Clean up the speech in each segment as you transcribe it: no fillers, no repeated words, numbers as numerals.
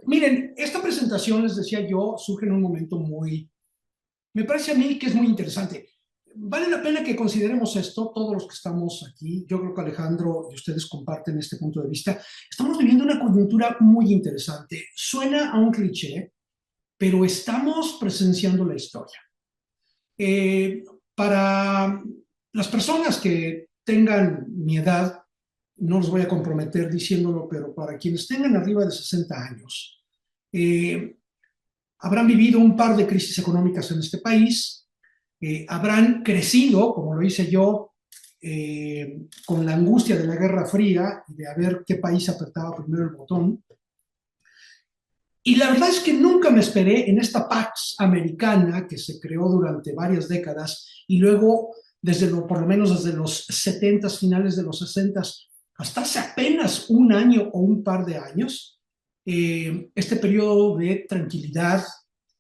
Miren, esta presentación, les decía yo, surge en un momento me parece a mí que es muy interesante. Vale la pena que consideremos esto, todos los que estamos aquí, yo creo que Alejandro y ustedes comparten este punto de vista. Estamos viviendo una coyuntura muy interesante. Suena a un cliché, pero estamos presenciando la historia. Eh, para las personas que tengan mi edad, no los voy a comprometer diciéndolo, pero para quienes tengan arriba de 60 años, eh, habrán vivido un par de crisis económicas en este país, habrán crecido, como lo hice yo, con la angustia de la Guerra Fría y de a ver qué país apretaba primero el botón. Y la verdad es que nunca me esperé en esta Pax Americana que se creó durante varias décadas y luego, por lo menos desde los 70, finales de los 60, hasta hace apenas un año o un par de años, este periodo de tranquilidad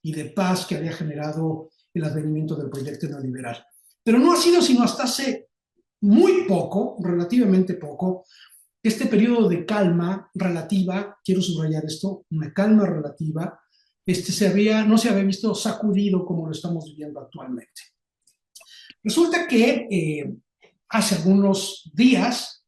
y de paz que había generado el advenimiento del proyecto neoliberal. Pero no ha sido sino hasta hace muy poco, relativamente poco, este periodo de calma relativa, quiero subrayar esto, una calma relativa, no se había visto sacudido como lo estamos viviendo actualmente. Resulta que hace algunos días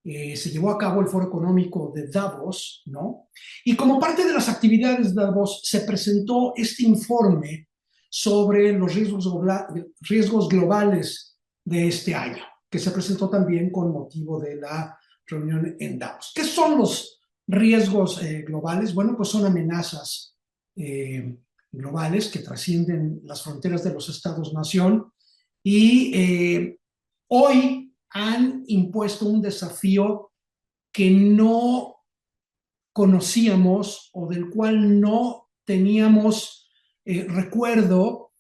se llevó a cabo el Foro Económico de Davos, ¿no? Y como parte de las actividades de Davos se presentó este informe sobre los riesgos globales de este año, que se presentó también con motivo de la reunión en Davos. ¿Qué son los riesgos globales? Bueno, pues son amenazas globales que trascienden las fronteras de los estados-nación y hoy han impuesto un desafío que no conocíamos o del cual no teníamos recuerdo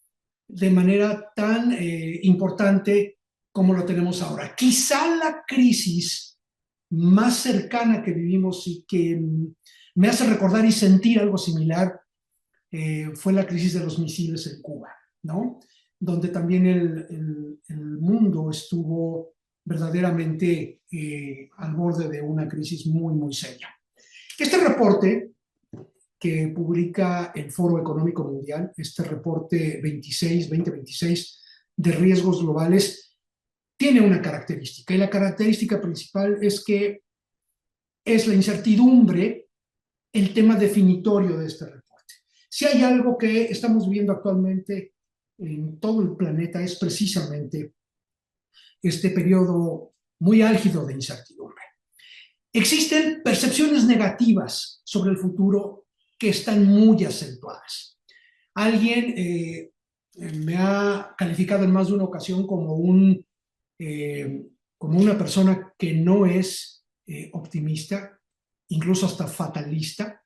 de manera tan importante como lo tenemos ahora. Quizá la crisis más cercana que vivimos y que me hace recordar y sentir algo similar fue la crisis de los misiles en Cuba, ¿no? Donde también el mundo estuvo verdaderamente al borde de una crisis muy, muy seria. Este reporte que publica el Foro Económico Mundial, este reporte 2026 de riesgos globales, tiene una característica, y la característica principal es que es la incertidumbre el tema definitorio de este reporte. Si hay algo que estamos viviendo actualmente en todo el planeta es precisamente este periodo muy álgido de incertidumbre. Existen percepciones negativas sobre el futuro que están muy acentuadas. Alguien me ha calificado en más de una ocasión como una persona que no es optimista, incluso hasta fatalista.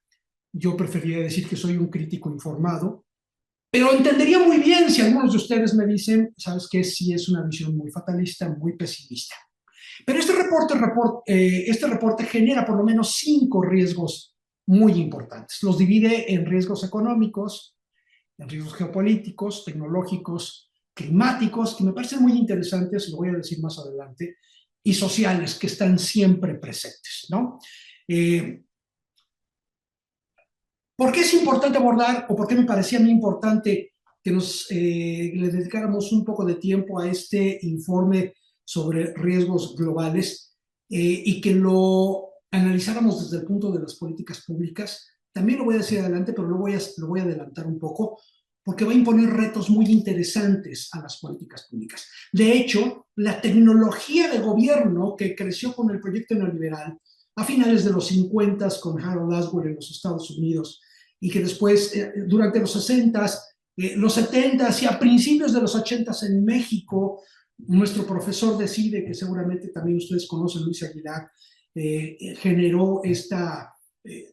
Yo preferiría decir que soy un crítico informado, pero entendería muy bien si algunos de ustedes me dicen, ¿sabes qué? Sí es una visión muy fatalista, muy pesimista. Pero este reporte genera por lo menos 5 riesgos muy importantes. Los divide en riesgos económicos, en riesgos geopolíticos, tecnológicos, climáticos, que me parecen muy interesantes, lo voy a decir más adelante, y sociales, que están siempre presentes, ¿no? ¿Por qué es importante abordar, o por qué me parecía a mí importante que le dedicáramos un poco de tiempo a este informe sobre riesgos globales y que lo analizáramos desde el punto de las políticas públicas? También lo voy a decir adelante, pero lo voy a adelantar un poco, porque va a imponer retos muy interesantes a las políticas públicas. De hecho, la tecnología de gobierno que creció con el proyecto neoliberal a finales de los 50 con Harold Aswell en los Estados Unidos y que después, durante los 60, los 70 y a principios de los 80 en México, nuestro profesor de CIDE, que seguramente también ustedes conocen, Luis Aguilar, generó esta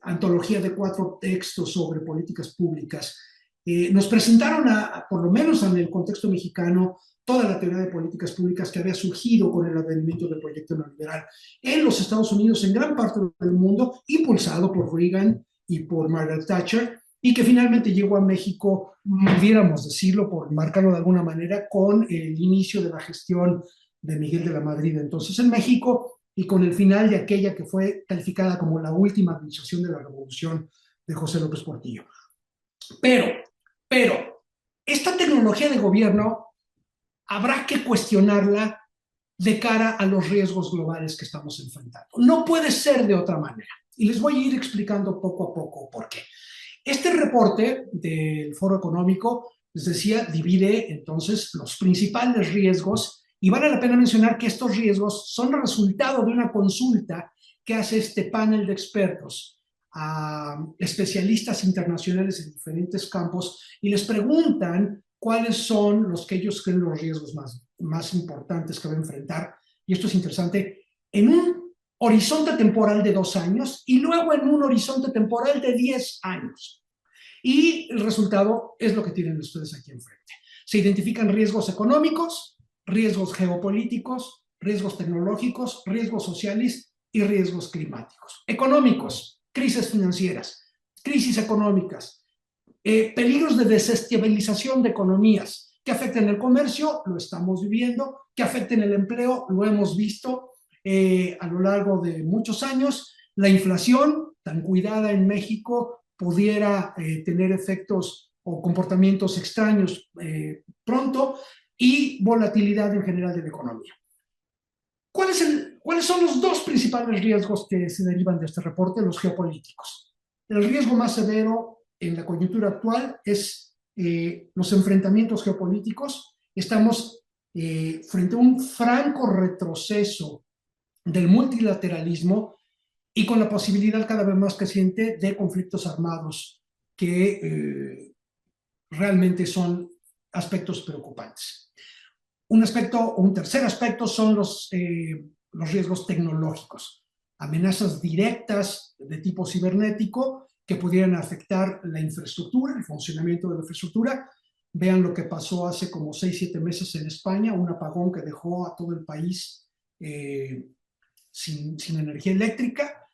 antología de 4 textos sobre políticas públicas. Nos presentaron, por lo menos en el contexto mexicano, toda la teoría de políticas públicas que había surgido con el advenimiento del proyecto neoliberal en los Estados Unidos, en gran parte del mundo, impulsado por Reagan y por Margaret Thatcher, y que finalmente llegó a México, pudiéramos decirlo, por marcarlo de alguna manera, con el inicio de la gestión de Miguel de la Madrid, entonces en México, y con el final de aquella que fue calificada como la última administración de la Revolución de José López Portillo. Pero, esta tecnología de gobierno habrá que cuestionarla de cara a los riesgos globales que estamos enfrentando. No puede ser de otra manera. Y les voy a ir explicando poco a poco por qué. Este reporte del Foro Económico, les decía, divide entonces los principales riesgos y vale la pena mencionar que estos riesgos son el resultado de una consulta que hace este panel de expertos a especialistas internacionales en diferentes campos y les preguntan cuáles son los que ellos creen los riesgos más importantes que va a enfrentar. Y esto es interesante, en un horizonte temporal de 2 años y luego en un horizonte temporal de 10 años. Y el resultado es lo que tienen ustedes aquí enfrente. Se identifican riesgos económicos, riesgos geopolíticos, riesgos tecnológicos, riesgos sociales y riesgos climáticos. Económicos, crisis financieras, crisis económicas, peligros de desestabilización de economías que afecten el comercio, lo estamos viviendo, que afecten el empleo, lo hemos visto a lo largo de muchos años. La inflación, tan cuidada en México, pudiera tener efectos o comportamientos extraños pronto, y volatilidad en general de la economía. ¿Cuáles son los 2 principales riesgos que se derivan de este reporte? Los geopolíticos. El riesgo más severo en la coyuntura actual es los enfrentamientos geopolíticos. Estamos frente a un franco retroceso del multilateralismo y con la posibilidad cada vez más creciente de conflictos armados que realmente son aspectos preocupantes. Un tercer aspecto son los riesgos tecnológicos, amenazas directas de tipo cibernético que pudieran afectar la infraestructura, el funcionamiento de la infraestructura. Vean lo que pasó hace como 6-7 meses en España, un apagón que dejó a todo el país sin energía eléctrica.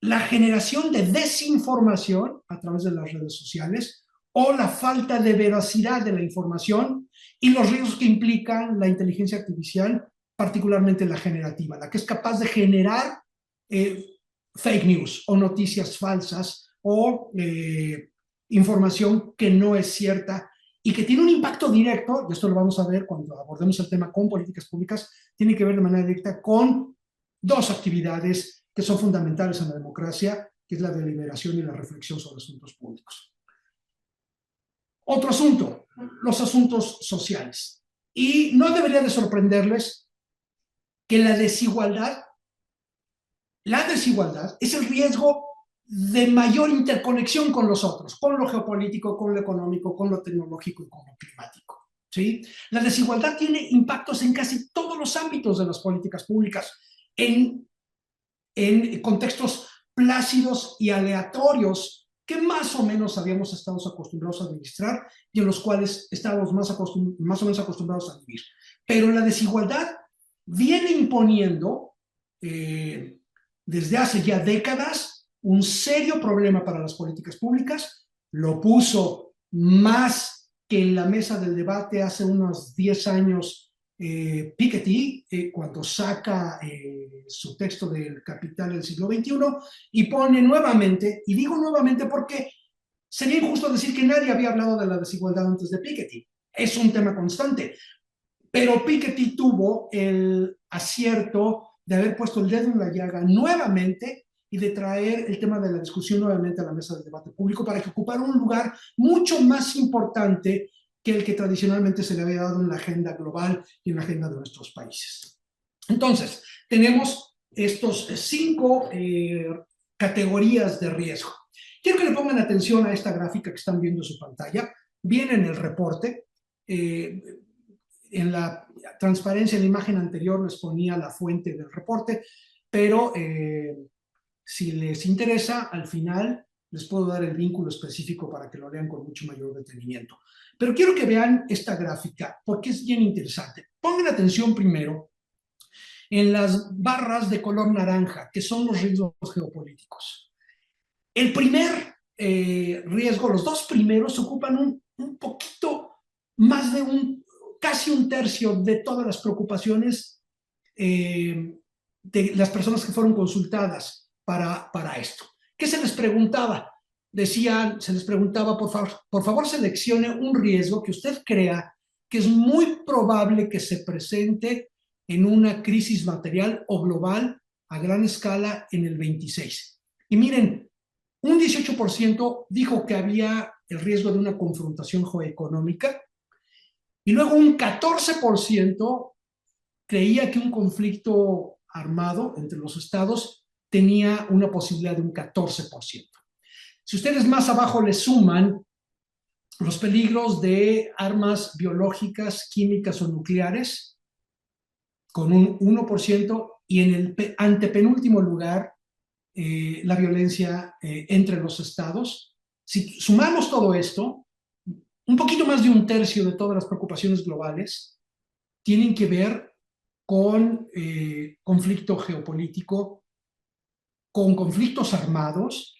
La generación de desinformación a través de las redes sociales o la falta de veracidad de la información y los riesgos que implican la inteligencia artificial, particularmente la generativa, la que es capaz de generar fake news o noticias falsas o información que no es cierta y que tiene un impacto directo, y esto lo vamos a ver cuando abordemos el tema con políticas públicas, tiene que ver de manera directa con 2 actividades que son fundamentales en la democracia, que es la deliberación y la reflexión sobre asuntos públicos. Otro asunto, los asuntos sociales. Y no debería de sorprenderles que la desigualdad es el riesgo de mayor interconexión con los otros, con lo geopolítico, con lo económico, con lo tecnológico y con lo climático. ¿Sí? La desigualdad tiene impactos en casi todos los ámbitos de las políticas públicas, en contextos plácidos y aleatorios que más o menos habíamos estado acostumbrados a administrar y en los cuales estábamos más o menos acostumbrados a vivir. Pero la desigualdad viene imponiendo desde hace ya décadas un serio problema para las políticas públicas. Lo puso más que en la mesa del debate hace unos 10 años Piketty, cuando saca su texto del Capital del siglo XXI y pone nuevamente, y digo nuevamente porque sería injusto decir que nadie había hablado de la desigualdad antes de Piketty, es un tema constante, pero Piketty tuvo el acierto de haber puesto el dedo en la llaga nuevamente y de traer el tema de la discusión nuevamente a la mesa del debate público para que ocupara un lugar mucho más importante que el que tradicionalmente se le había dado en la agenda global y en la agenda de nuestros países. Entonces, tenemos estos 5 categorías de riesgo. Quiero que le pongan atención a esta gráfica que están viendo en su pantalla. Viene en el reporte. En la transparencia de la imagen anterior les ponía la fuente del reporte, pero si les interesa, al final les puedo dar el vínculo específico para que lo lean con mucho mayor detenimiento. Pero quiero que vean esta gráfica porque es bien interesante. Pongan atención primero en las barras de color naranja, que son los riesgos geopolíticos. El primer riesgo, los 2 primeros ocupan un poquito más de casi un tercio de todas las preocupaciones de las personas que fueron consultadas para esto. ¿Qué se les preguntaba? Se les preguntaba, por favor seleccione un riesgo que usted crea que es muy probable que se presente en una crisis material o global a gran escala en el 26. Y miren, un 18% dijo que había el riesgo de una confrontación geoeconómica y luego un 14% creía que un conflicto armado entre los estados tenía una posibilidad de un 14%. Si ustedes más abajo le suman los peligros de armas biológicas, químicas o nucleares, con un 1%, y en el antepenúltimo lugar, la violencia entre los estados. Si sumamos todo esto, un poquito más de un tercio de todas las preocupaciones globales tienen que ver con conflicto geopolítico, con conflictos armados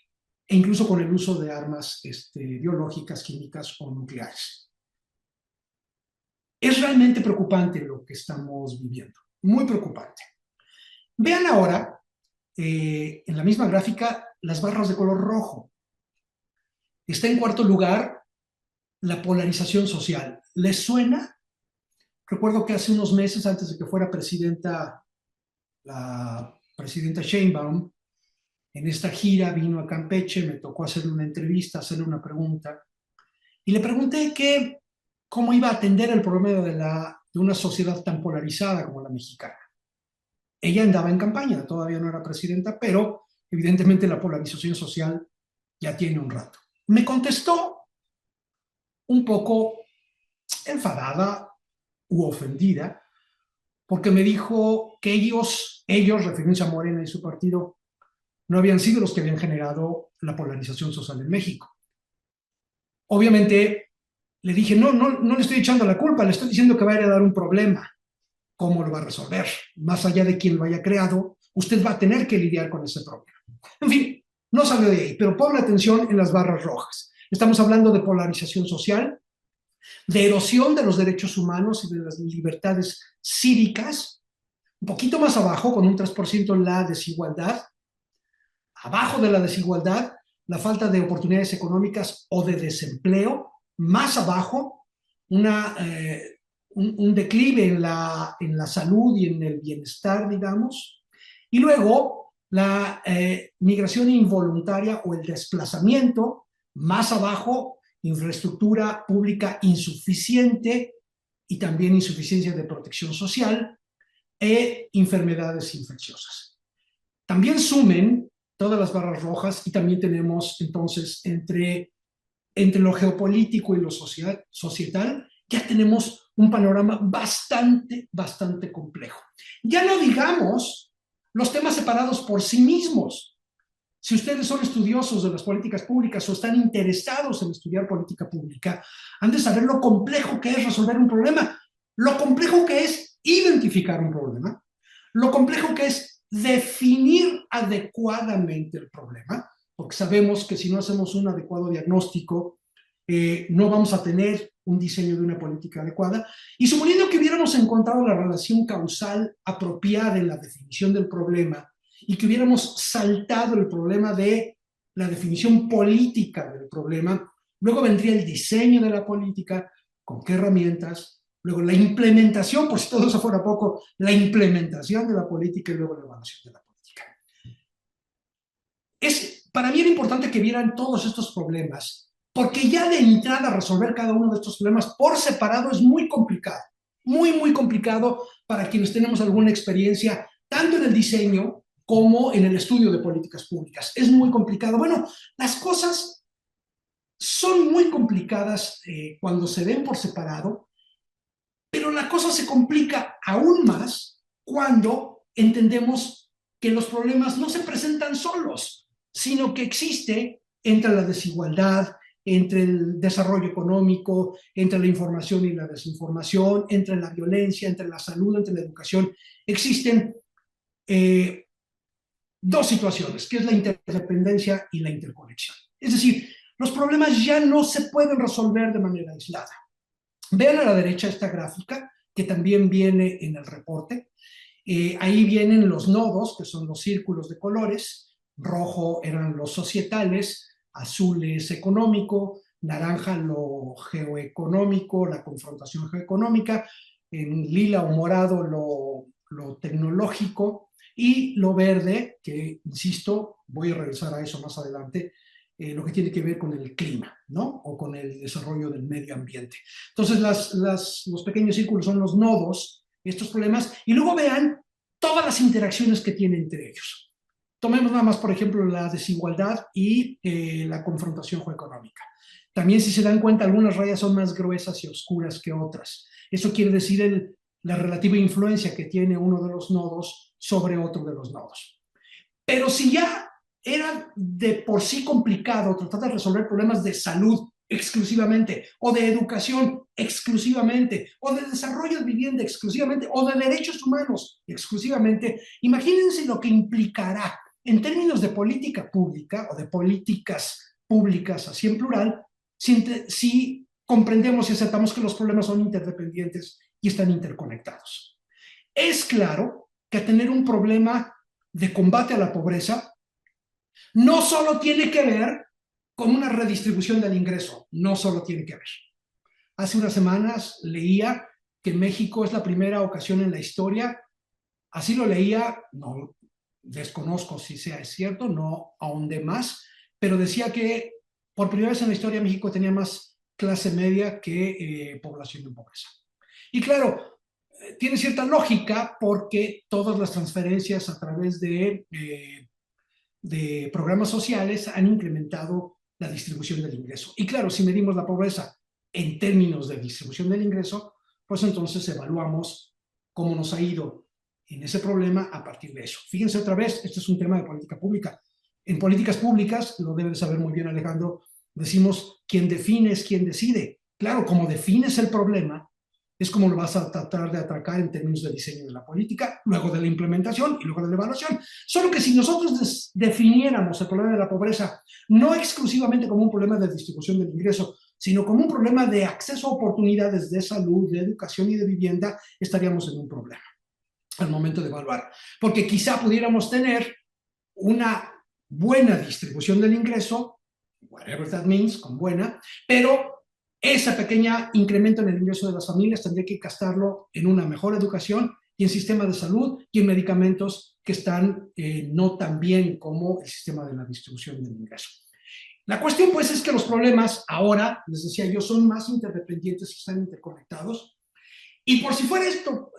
e incluso con el uso de armas biológicas, químicas o nucleares. Es realmente preocupante lo que estamos viviendo, muy preocupante. Vean ahora, en la misma gráfica, las barras de color rojo. Está en cuarto lugar la polarización social. ¿Les suena? Recuerdo que hace unos meses, antes de que fuera presidenta, la presidenta Sheinbaum, en esta gira vino a Campeche, me tocó hacerle una entrevista, hacerle una pregunta, y le pregunté cómo iba a atender el problema de una sociedad tan polarizada como la mexicana. Ella andaba en campaña, todavía no era presidenta, pero evidentemente la polarización social ya tiene un rato. Me contestó un poco enfadada u ofendida, porque me dijo que ellos, refiriéndose a Morena y su partido, no habían sido los que habían generado la polarización social en México. Obviamente le dije, no le estoy echando la culpa, le estoy diciendo que va a heredar un problema. ¿Cómo lo va a resolver? Más allá de quien lo haya creado, usted va a tener que lidiar con ese problema. En fin, no salió de ahí, pero pon la atención en las barras rojas. Estamos hablando de polarización social, de erosión de los derechos humanos y de las libertades cívicas. Un poquito más abajo, con un 3%, la desigualdad. Abajo de la desigualdad, la falta de oportunidades económicas o de desempleo. Más abajo, un declive en la salud y en el bienestar, digamos. Y luego, la migración involuntaria o el desplazamiento. Más abajo, infraestructura pública insuficiente y también insuficiencia de protección social e enfermedades infecciosas. También sumen todas las barras rojas y también tenemos entonces entre lo geopolítico y lo societal, ya tenemos un panorama bastante complejo. Ya no digamos los temas separados por sí mismos. Si ustedes son estudiosos de las políticas públicas o están interesados en estudiar política pública, han de saber lo complejo que es resolver un problema, lo complejo que es identificar un problema, lo complejo que es definir adecuadamente el problema, porque sabemos que si no hacemos un adecuado diagnóstico, no vamos a tener un diseño de una política adecuada. Y suponiendo que hubiéramos encontrado la relación causal apropiada en la definición del problema y que hubiéramos saltado el problema de la definición política del problema, luego vendría el diseño de la política, con qué herramientas, luego la implementación, por si todo eso fuera poco, la implementación de la política y luego la evaluación de la política. Para mí era importante que vieran todos estos problemas, porque ya de entrada resolver cada uno de estos problemas por separado es muy complicado, muy complicado para quienes tenemos alguna experiencia, tanto en el diseño como en el estudio de políticas públicas. Es muy complicado. Bueno, las cosas son muy complicadas cuando se ven por separado, pero la cosa se complica aún más cuando entendemos que los problemas no se presentan solos, sino que existe entre la desigualdad, entre el desarrollo económico, entre la información y la desinformación, entre la violencia, entre la salud, entre la educación. Existen dos situaciones, que es la interdependencia y la interconexión. Es decir, los problemas ya no se pueden resolver de manera aislada. Vean a la derecha esta gráfica, que también viene en el reporte. Ahí vienen los nodos, que son los círculos de colores, rojo eran los societales, azul es económico, naranja lo geoeconómico, la confrontación geoeconómica, en lila o morado lo tecnológico, y lo verde, que insisto, voy a regresar a eso más adelante, lo que tiene que ver con el clima, ¿no? O con el desarrollo del medio ambiente. Entonces, los pequeños círculos son los nodos, estos problemas, y luego vean todas las interacciones que tienen entre ellos. Tomemos nada más, por ejemplo, la desigualdad y la confrontación geoeconómica. También, si se dan cuenta, algunas rayas son más gruesas y oscuras que otras. Eso quiere decir la relativa influencia que tiene uno de los nodos sobre otro de los nodos. Pero si ya era de por sí complicado tratar de resolver problemas de salud exclusivamente, o de educación exclusivamente, o de desarrollo de vivienda exclusivamente, o de derechos humanos exclusivamente, imagínense lo que implicará en términos de política pública o de políticas públicas, así en plural, si comprendemos y aceptamos que los problemas son interdependientes y están interconectados. Es claro que tener un problema de combate a la pobreza no solo tiene que ver con una redistribución del ingreso, no solo tiene que ver. Hace unas semanas leía que México es la primera ocasión en la historia, así lo leía, no desconozco si sea cierto, no ahondé más, pero decía que por primera vez en la historia México tenía más clase media que población en pobreza. Y claro, tiene cierta lógica porque todas las transferencias a través de programas sociales han incrementado la distribución del ingreso. Y claro, si medimos la pobreza en términos de distribución del ingreso, pues entonces evaluamos cómo nos ha ido en ese problema a partir de eso. Fíjense otra vez, este es un tema de política pública. En políticas públicas, lo debe de saber muy bien Alejandro, decimos quien define es quien decide. Claro, como defines el problema, es como lo vas a tratar de atracar en términos de diseño de la política, luego de la implementación y luego de la evaluación. Solo que si nosotros definiéramos el problema de la pobreza no exclusivamente como un problema de distribución del ingreso, sino como un problema de acceso a oportunidades de salud, de educación y de vivienda, estaríamos en un problema al momento de evaluar. Porque quizá pudiéramos tener una buena distribución del ingreso, whatever that means, con buena, pero ese pequeño incremento en el ingreso de las familias tendría que gastarlo en una mejor educación y en sistema de salud y en medicamentos que están no tan bien como el sistema de la distribución del ingreso. La cuestión, pues, es que los problemas ahora, les decía yo, son más interdependientes y están interconectados. Y por si fuera esto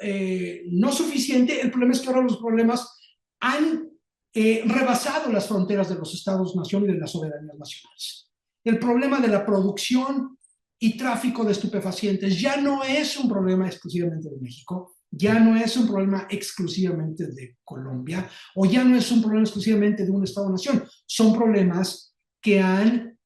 no suficiente, el problema es que ahora los problemas han rebasado las fronteras de los estados-nación y de las soberanías nacionales. El problema de la producción y tráfico de estupefacientes ya no es un problema exclusivamente de México, ya no es un problema exclusivamente de Colombia, o ya no es un problema exclusivamente de un estado-nación, son problemas que han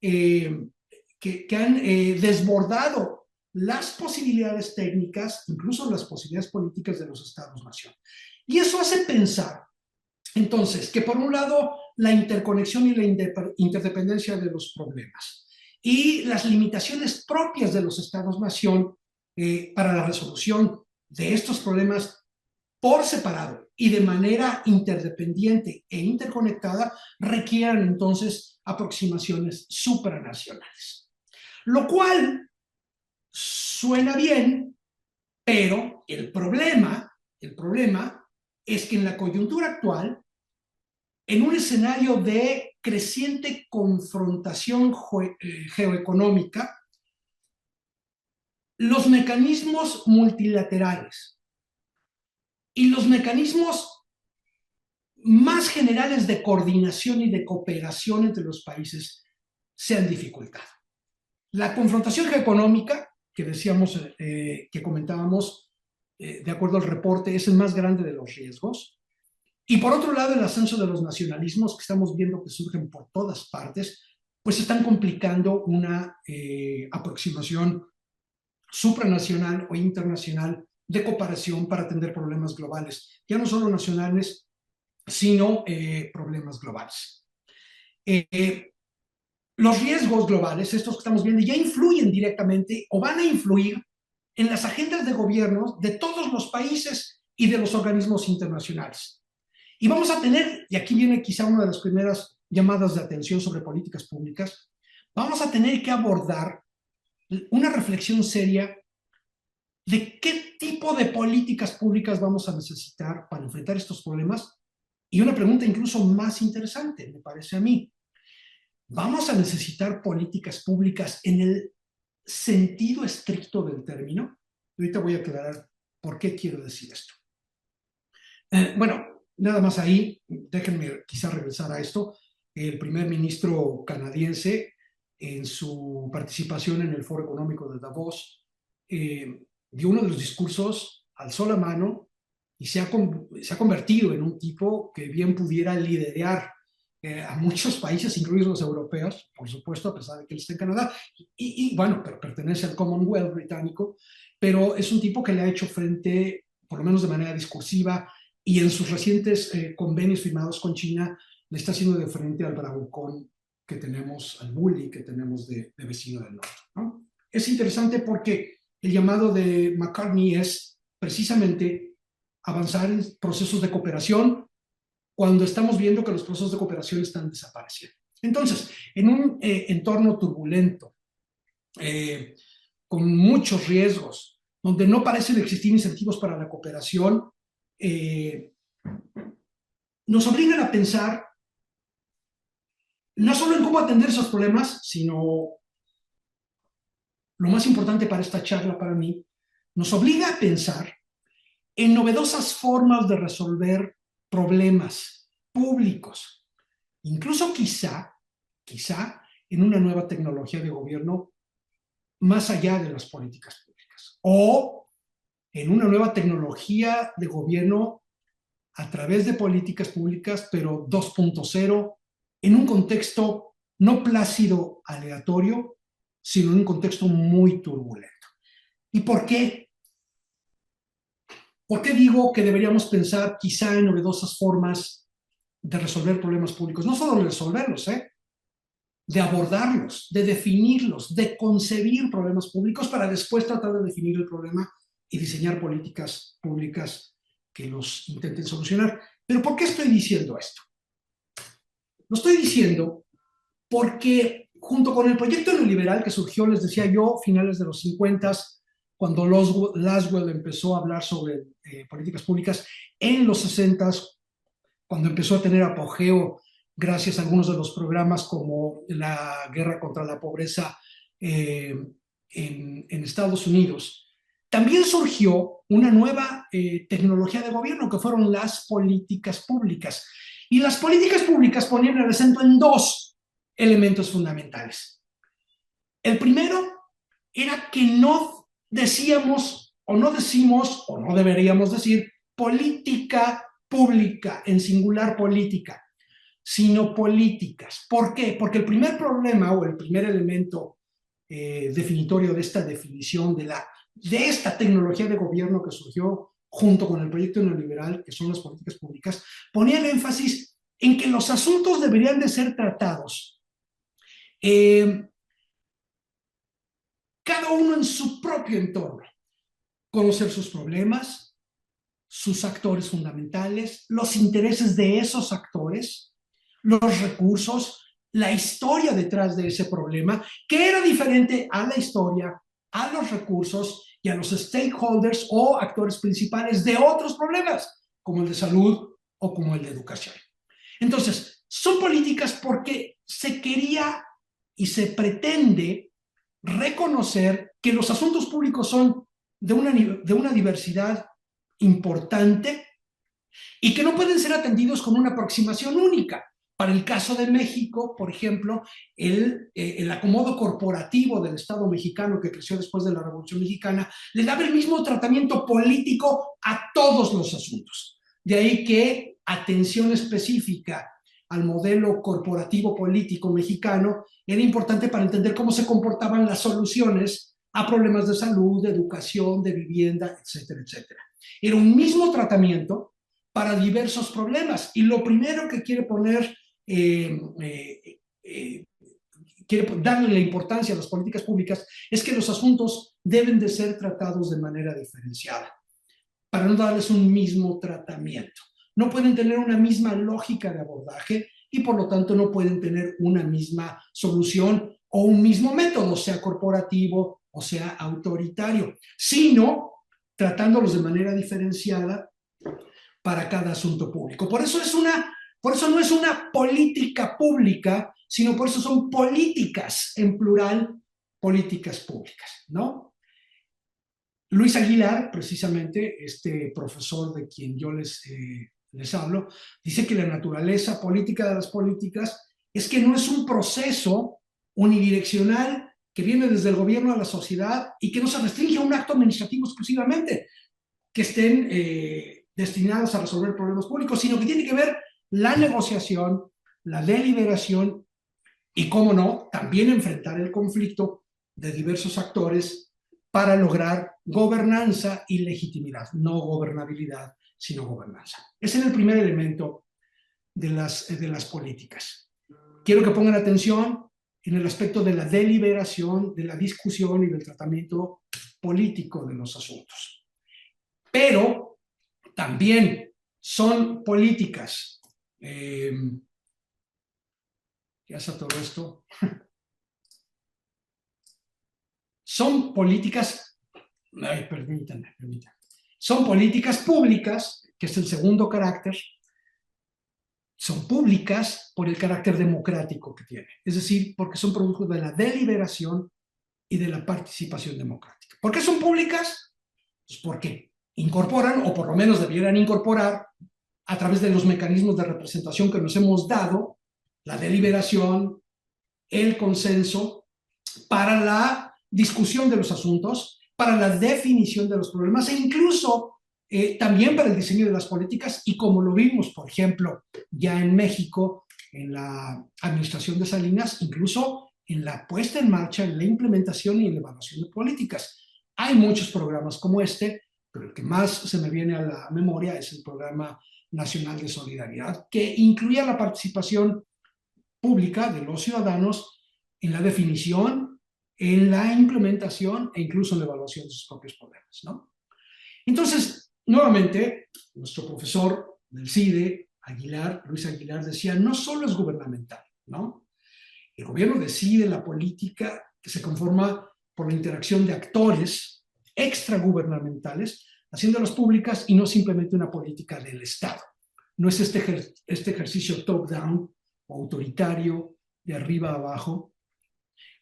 desbordado las posibilidades técnicas, incluso las posibilidades políticas de los estados-nación. Y eso hace pensar, entonces, que por un lado la interconexión y la interdependencia de los problemas y las limitaciones propias de los estados-nación para la resolución de estos problemas por separado y de manera interdependiente e interconectada requieren entonces aproximaciones supranacionales. Lo cual suena bien, pero el problema es que en la coyuntura actual, en un escenario de creciente confrontación geoeconómica, los mecanismos multilaterales y los mecanismos más generales de coordinación y de cooperación entre los países se han dificultado. La confrontación geoeconómica, que decíamos, que comentábamos, de acuerdo al reporte, es el más grande de los riesgos. Y por otro lado, el ascenso de los nacionalismos que estamos viendo que surgen por todas partes, pues están complicando una aproximación supranacional o internacional de cooperación para atender problemas globales, ya no solo nacionales, sino problemas globales. Los riesgos globales, estos que estamos viendo, ya influyen directamente o van a influir en las agendas de gobierno de todos los países y de los organismos internacionales. Y vamos a tener, y aquí viene quizá una de las primeras llamadas de atención sobre políticas públicas, vamos a tener que abordar una reflexión seria de qué tipo de políticas públicas vamos a necesitar para enfrentar estos problemas. Y una pregunta incluso más interesante, me parece a mí. ¿Vamos a necesitar políticas públicas en el sentido estricto del término? Ahorita voy a aclarar por qué quiero decir esto. Bueno, nada más ahí, déjenme quizá regresar a esto. El primer ministro canadiense, en su participación en el Foro Económico de Davos, dio uno de los discursos, alzó la mano y se ha convertido en un tipo que bien pudiera liderar a muchos países, incluidos los europeos, por supuesto, a pesar de que él está en Canadá, bueno, pero pertenece al Commonwealth británico, pero es un tipo que le ha hecho frente, por lo menos de manera discursiva, y en sus recientes convenios firmados con China, le está haciendo de frente al bravucón que tenemos, al bully que tenemos de vecino del norte, ¿no? Es interesante porque el llamado de McCartney es precisamente avanzar en procesos de cooperación cuando estamos viendo que los procesos de cooperación están desapareciendo. Entonces, en un entorno turbulento, con muchos riesgos, donde no parecen existir incentivos para la cooperación, nos obligan a pensar no solo en cómo atender esos problemas, sino lo más importante para esta charla para mí, nos obliga a pensar en novedosas formas de resolver problemas públicos, incluso quizá en una nueva tecnología de gobierno más allá de las políticas públicas, o en una nueva tecnología de gobierno a través de políticas públicas, pero 2.0, en un contexto no plácido, aleatorio, sino en un contexto muy turbulento. ¿Y por qué? ¿Por qué digo que deberíamos pensar quizá en novedosas formas de resolver problemas públicos? No solo de resolverlos, de abordarlos, de definirlos, de concebir problemas públicos para después tratar de definir el problema y diseñar políticas públicas que los intenten solucionar. Pero ¿por qué estoy diciendo esto? Lo estoy diciendo porque junto con el proyecto neoliberal que surgió, les decía yo, finales de los 50, cuando Laswell empezó a hablar sobre políticas públicas, en los 60, cuando empezó a tener apogeo gracias a algunos de los programas como la guerra contra la pobreza en Estados Unidos, también surgió una nueva tecnología de gobierno que fueron las políticas públicas. Y las políticas públicas ponían el acento en dos elementos fundamentales. El primero era que no decíamos o no decimos o no deberíamos decir política pública, en singular política, sino políticas. ¿Por qué? Porque el primer problema o el primer elemento definitorio de esta definición de esta tecnología de gobierno que surgió junto con el proyecto neoliberal, que son las políticas públicas, ponía el énfasis en que los asuntos deberían de ser tratados cada uno en su propio entorno, conocer sus problemas, sus actores fundamentales, los intereses de esos actores, los recursos, la historia detrás de ese problema, que era diferente a la historia, a los recursos y a los stakeholders o actores principales de otros problemas, como el de salud o como el de educación. Entonces, son políticas porque se quería y se pretende reconocer que los asuntos públicos son de una diversidad importante y que no pueden ser atendidos con una aproximación única. Para el caso de México, por ejemplo, el acomodo corporativo del Estado mexicano que creció después de la Revolución Mexicana le daba el mismo tratamiento político a todos los asuntos. De ahí que atención específica al modelo corporativo político mexicano era importante para entender cómo se comportaban las soluciones a problemas de salud, de educación, de vivienda, etcétera, etcétera. Era un mismo tratamiento para diversos problemas. Y lo primero que quiere poner, quiere darle la importancia a las políticas públicas es que los asuntos deben de ser tratados de manera diferenciada, para no darles un mismo tratamiento. no pueden tener una misma lógica de abordaje y por lo tanto no pueden tener una misma solución o un mismo método, sea corporativo o sea autoritario, sino tratándolos de manera diferenciada para cada asunto público. Por eso no es una política pública, sino por eso son políticas en plural, políticas públicas, ¿no? Luis Aguilar, precisamente, este profesor de quien yo les hablo, dice que la naturaleza política de las políticas es que no es un proceso unidireccional que viene desde el gobierno a la sociedad y que no se restringe a un acto administrativo exclusivamente, que estén destinados a resolver problemas públicos, sino que tiene que ver la negociación, la deliberación y, cómo no, también enfrentar el conflicto de diversos actores para lograr gobernanza y legitimidad, no gobernabilidad, sino gobernanza. Ese es el primer elemento de las políticas. Quiero que pongan atención en el aspecto de la deliberación, de la discusión y del tratamiento político de los asuntos. Pero también son políticas. ¿Qué hace todo esto? Son políticas, permítanme. Son políticas públicas, que es el segundo carácter, son públicas por el carácter democrático que tienen, es decir, porque son producto de la deliberación y de la participación democrática. ¿Por qué son públicas? Pues porque incorporan, o por lo menos debieran incorporar, a través de los mecanismos de representación que nos hemos dado, la deliberación, el consenso, para la discusión de los asuntos, para la definición de los problemas e incluso también para el diseño de las políticas, y como lo vimos, por ejemplo, ya en México, en la administración de Salinas, incluso en la puesta en marcha, en la implementación y en la evaluación de políticas. Hay muchos programas como este, pero el que más se me viene a la memoria es el Programa Nacional de Solidaridad, que incluía la participación pública de los ciudadanos en la definición, en la implementación e incluso en la evaluación de sus propios problemas, ¿no? Entonces, nuevamente, nuestro profesor del CIDE, Aguilar, Luis Aguilar, decía, no solo es gubernamental, ¿no? El gobierno decide la política que se conforma por la interacción de actores extragubernamentales, haciéndolas públicas y no simplemente una política del Estado. No es este ejercicio top-down o autoritario, de arriba a abajo,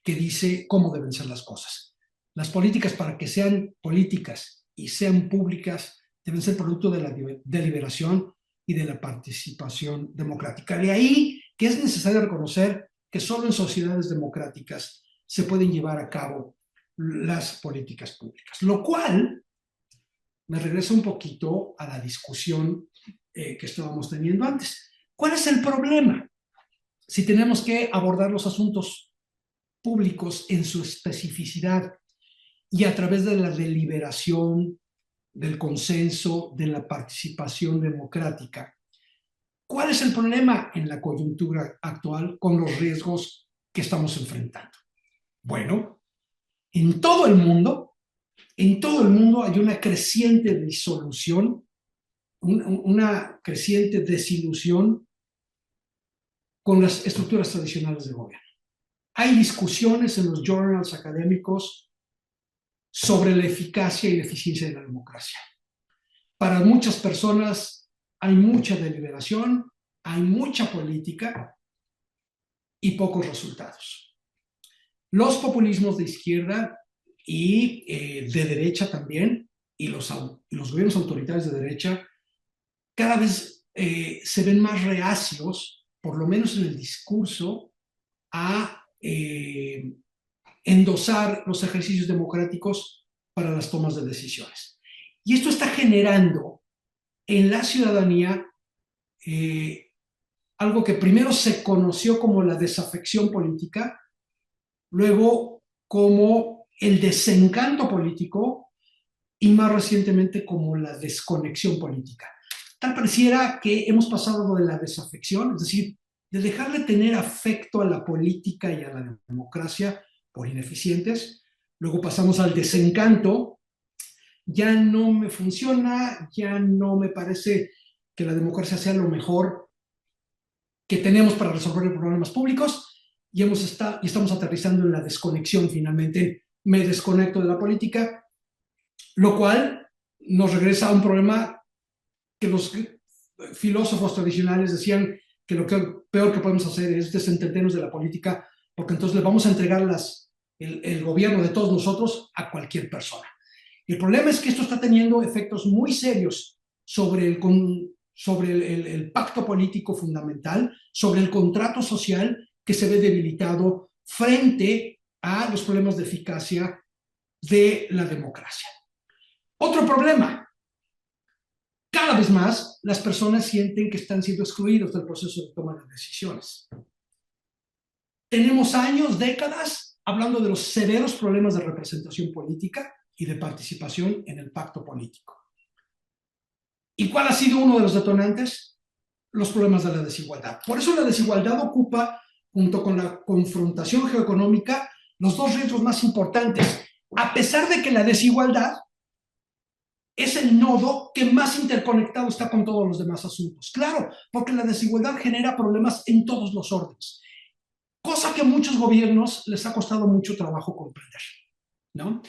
que dice cómo deben ser las cosas. Las políticas, para que sean políticas y sean públicas, deben ser producto de la deliberación y de la participación democrática. De ahí que es necesario reconocer que solo en sociedades democráticas se pueden llevar a cabo las políticas públicas, lo cual me regresa un poquito a la discusión que estábamos teniendo antes. ¿Cuál es el problema? Si tenemos que abordar los asuntos públicos en su especificidad y a través de la deliberación, del consenso, de la participación democrática, ¿cuál es el problema en la coyuntura actual con los riesgos que estamos enfrentando? Bueno, en todo el mundo hay una creciente disolución, una creciente desilusión con las estructuras tradicionales de gobierno. Hay discusiones en los journals académicos sobre la eficacia y la eficiencia de la democracia. Para muchas personas hay mucha deliberación, hay mucha política y pocos resultados. Los populismos de izquierda y de derecha también, y los gobiernos autoritarios de derecha, cada vez se ven más reacios, por lo menos en el discurso, a endosar los ejercicios democráticos para las tomas de decisiones. Y esto está generando en la ciudadanía algo que primero se conoció como la desafección política, luego como el desencanto político y más recientemente como la desconexión política. Tal pareciera que hemos pasado de la desafección, es decir, de dejarle tener afecto a la política y a la democracia por ineficientes, luego pasamos al desencanto, ya no me funciona, ya no me parece que la democracia sea lo mejor que tenemos para resolver problemas públicos y estamos aterrizando en la desconexión finalmente. Me desconecto de la política, lo cual nos regresa a un problema que los filósofos tradicionales decían que lo peor que podemos hacer es desentendernos de la política, porque entonces le vamos a entregar el gobierno de todos nosotros a cualquier persona. El problema es que esto está teniendo efectos muy serios sobre el pacto político fundamental, sobre el contrato social que se ve debilitado frente a los problemas de eficacia de la democracia. Otro problema: cada vez más las personas sienten que están siendo excluidos del proceso de toma de decisiones. Tenemos años, décadas, hablando de los severos problemas de representación política y de participación en el pacto político. ¿Y cuál ha sido uno de los detonantes? Los problemas de la desigualdad. Por eso la desigualdad ocupa, junto con la confrontación geoeconómica, los dos retos más importantes, a pesar de que la desigualdad es el nodo que más interconectado está con todos los demás asuntos. Claro, porque la desigualdad genera problemas en todos los órdenes, cosa que a muchos gobiernos les ha costado mucho trabajo comprender, ¿no?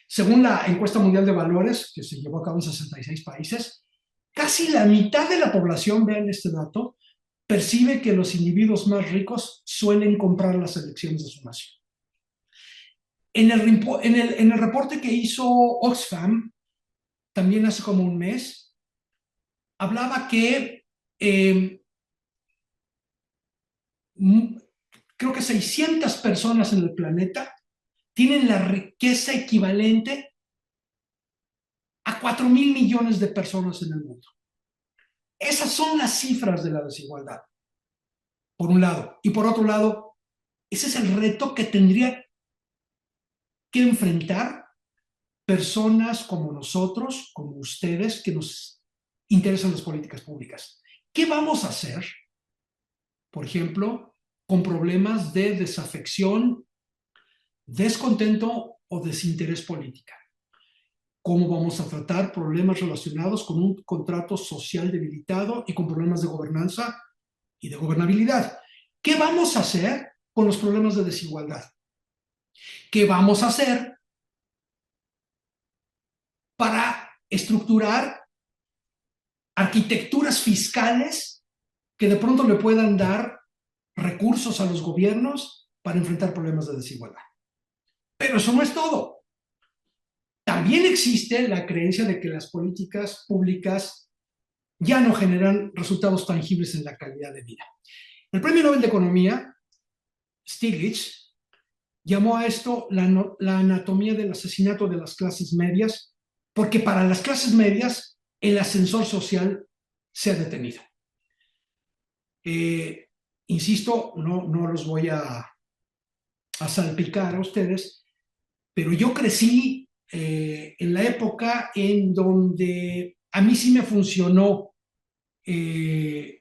Según la encuesta mundial de valores, que se llevó a cabo en 66 países, casi la mitad de la población, vean este dato, percibe que los individuos más ricos suelen comprar las elecciones de su nación. En el reporte que hizo Oxfam, también hace como un mes, hablaba que creo que 600 personas en el planeta tienen la riqueza equivalente a 4,000 millones de personas en el mundo. Esas son las cifras de la desigualdad, por un lado. Y por otro lado, ese es el reto que tendría que enfrentar personas como nosotros, como ustedes, que nos interesan las políticas públicas. ¿Qué vamos a hacer, por ejemplo, con problemas de desafección, descontento o desinterés política? ¿Cómo vamos a tratar problemas relacionados con un contrato social debilitado y con problemas de gobernanza y de gobernabilidad? ¿Qué vamos a hacer con los problemas de desigualdad? ¿Qué vamos a hacer para estructurar arquitecturas fiscales que de pronto le puedan dar recursos a los gobiernos para enfrentar problemas de desigualdad? Pero eso no es todo. También existe la creencia de que las políticas públicas ya no generan resultados tangibles en la calidad de vida. El Premio Nobel de Economía, Stiglitz, llamó a esto la anatomía del asesinato de las clases medias, porque para las clases medias el ascensor social se ha detenido. Insisto, no los voy a salpicar a ustedes, pero yo crecí en la época en donde a mí sí me funcionó el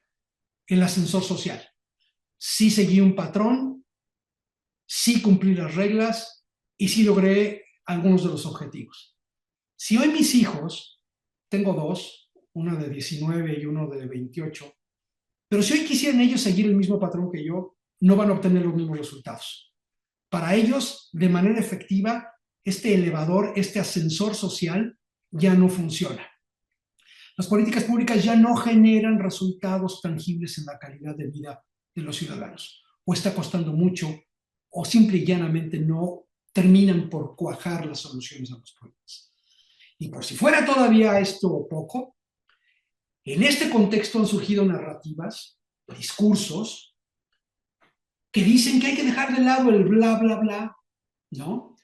ascensor social. Sí seguí un patrón, sí cumplí las reglas y sí logré algunos de los objetivos. Si hoy mis hijos, tengo dos, una de 19 y uno de 28, pero si hoy quisieran ellos seguir el mismo patrón que yo, no van a obtener los mismos resultados. Para ellos, de manera efectiva, este elevador, este ascensor social ya no funciona. Las políticas públicas ya no generan resultados tangibles en la calidad de vida de los ciudadanos. O está costando mucho, o simple y llanamente no terminan por cuajar las soluciones a los problemas. Y por si fuera todavía esto poco, en este contexto han surgido narrativas, discursos, que dicen que hay que dejar de lado el bla, bla, bla, ¿no?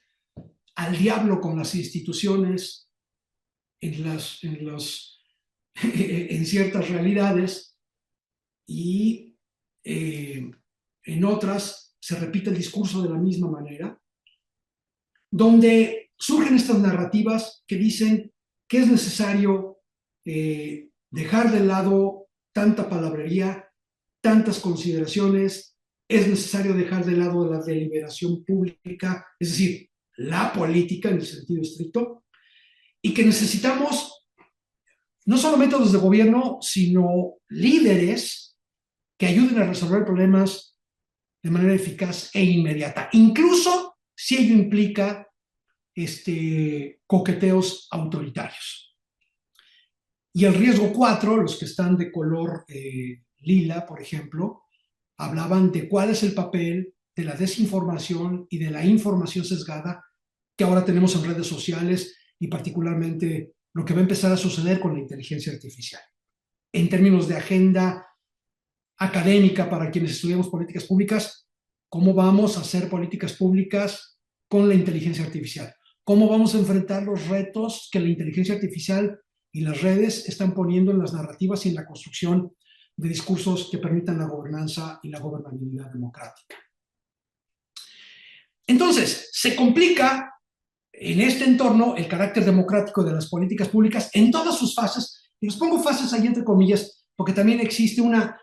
Al diablo con las instituciones, en ciertas realidades, y en otras se repite el discurso de la misma manera, donde surgen estas narrativas que dicen que es necesario dejar de lado tanta palabrería, tantas consideraciones, es necesario dejar de lado la deliberación pública, es decir, la política en el sentido estricto, y que necesitamos no solo métodos de gobierno, sino líderes que ayuden a resolver problemas de manera eficaz e inmediata, incluso si ello implica coqueteos autoritarios. Y el riesgo 4, los que están de color lila, por ejemplo, hablaban de cuál es el papel de la desinformación y de la información sesgada que ahora tenemos en redes sociales y particularmente lo que va a empezar a suceder con la inteligencia artificial. En términos de agenda académica para quienes estudiamos políticas públicas, ¿cómo vamos a hacer políticas públicas con la inteligencia artificial? ¿Cómo vamos a enfrentar los retos que la inteligencia artificial y las redes están poniendo en las narrativas y en la construcción de discursos que permitan la gobernanza y la gobernabilidad democrática? Entonces, se complica en este entorno el carácter democrático de las políticas públicas en todas sus fases, y los pongo fases ahí entre comillas, porque también existe una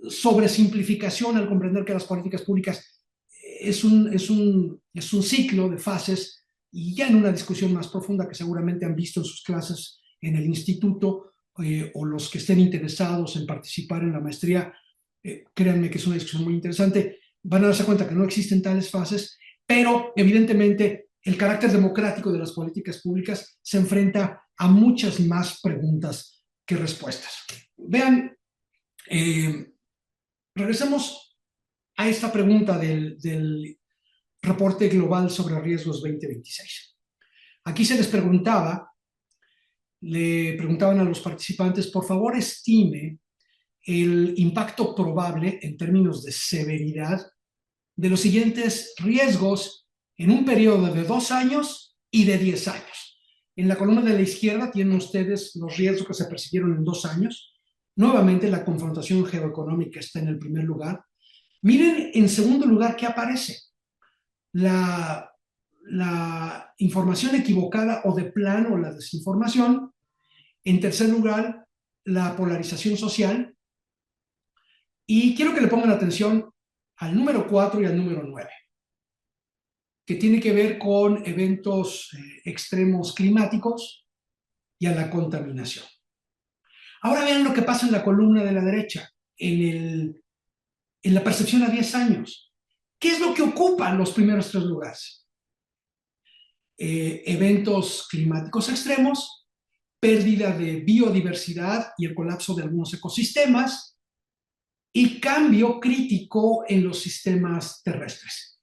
sobresimplificación al comprender que las políticas públicas es un ciclo de fases, y ya en una discusión más profunda que seguramente han visto en sus clases en el instituto, o los que estén interesados en participar en la maestría, créanme que es una discusión muy interesante, van a darse cuenta que no existen tales fases, pero evidentemente el carácter democrático de las políticas públicas se enfrenta a muchas más preguntas que respuestas. Vean, regresemos a esta pregunta del reporte global sobre riesgos 2026. Aquí se les preguntaba, le preguntaban a los participantes, por favor estime el impacto probable en términos de severidad de los siguientes riesgos en un periodo de 2 años y de 10 años. En la columna de la izquierda tienen ustedes los riesgos que se percibieron en 2 años. Nuevamente la confrontación geoeconómica está en el primer lugar. Miren en segundo lugar qué aparece. La información equivocada o de plano la desinformación. En tercer lugar, la polarización social. Y quiero que le pongan atención al número 4 y al número 9, que tiene que ver con eventos extremos climáticos y a la contaminación. Ahora vean lo que pasa en la columna de la derecha, en la percepción a 10 años. ¿Qué es lo que ocupa los primeros 3 lugares? Eventos climáticos extremos, pérdida de biodiversidad y el colapso de algunos ecosistemas, y cambio crítico en los sistemas terrestres.